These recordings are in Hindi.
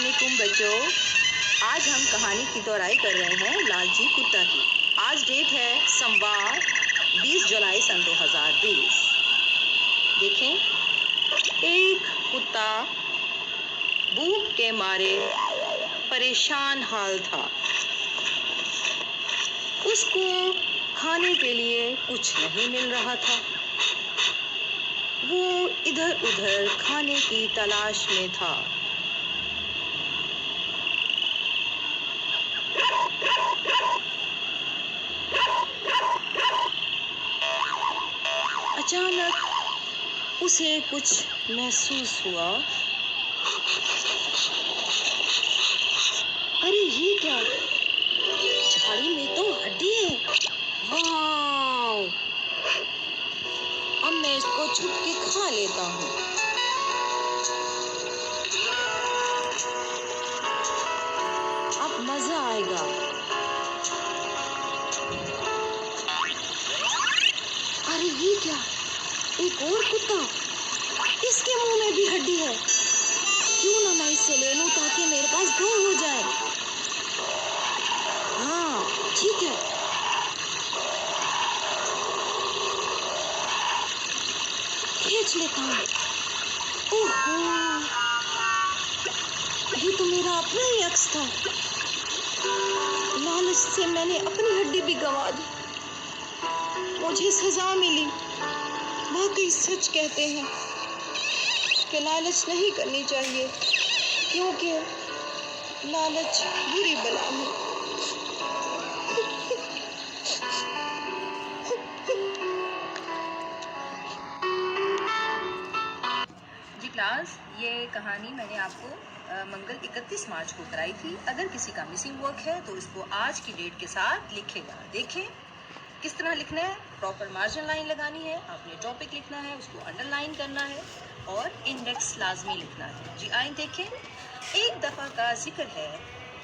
अस्सलामुअलैकुम बच्चों। आज हम कहानी की दोहराई कर रहे हैं लालची कुत्ता की। आज डेट है सोमवार 20 जुलाई सन 2020। देखें, एक कुत्ता भूख के मारे परेशान हाल था। उसको खाने के लिए कुछ नहीं मिल रहा था। वो इधर उधर खाने की तलाश में था। अचानक उसे कुछ महसूस हुआ। अरे ये क्या, झाड़ी में तो हड्डी है। वाह, अब मैं इसको छुप के खा लेता हूँ। अब मजा आएगा। अरे ये क्या, एक और कुत्ता, इसके मुंह में भी हड्डी है। क्यों ना मैं इससे ले लूं ताकि मेरे पास दो हो जाए। हाँ ठीक है, खींच लेता हूँ। ओहो, ये तो मेरा अपना ही अक्स था। लालच से मैंने अपनी हड्डी भी गंवा दी। मुझे सजा मिली। वाकई सच कहते हैं कि लालच नहीं करनी चाहिए, क्योंकि लालच बुरी बला है। जी क्लास, ये कहानी मैंने आपको मंगल 31 मार्च को कराई थी। अगर किसी का मिसिंग वर्क है तो इसको आज की डेट के साथ लिखेगा। देखें किस तरह लिखना है। प्रॉपर मार्जिन लाइन लगानी है, आपने टॉपिक लिखना है, उसको अंडरलाइन करना है और इंडेक्स लाजमी लिखना है। जी आइन देखें, एक दफ़ा का जिक्र है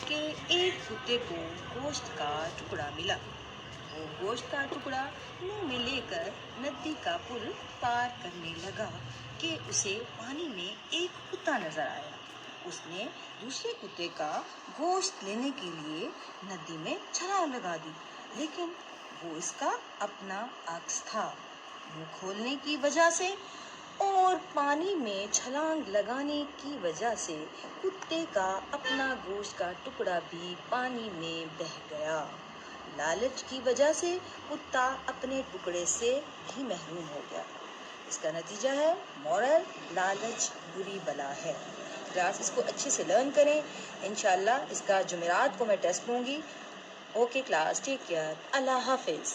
कि एक कुत्ते को गोश्त का टुकड़ा मिला। वो गोश्त का टुकड़ा मुंह में लेकर नदी का पुल पार करने लगा कि उसे पानी में एक कुत्ता नजर आया। उसने दूसरे कुत्ते का गोश्त लेने के लिए नदी में छलांग लगा दी, लेकिन वो इसका अपना अक्स था। मुंह खोलने की वजह से और पानी में छलांग लगाने की वजह से कुत्ते का अपना गोश्त का टुकड़ा भी पानी में बह गया। लालच की वजह से कुत्ता अपने टुकड़े से भी महरूम हो गया। इसका नतीजा है मॉरल, लालच बुरी बला है। क्लास इसको अच्छे से लर्न करें। इंशाल्लाह इसका जुमेरात को मैं टेस्ट लूँगी। ओके क्लास, टेक केयर, अल्लाह हाफिज़।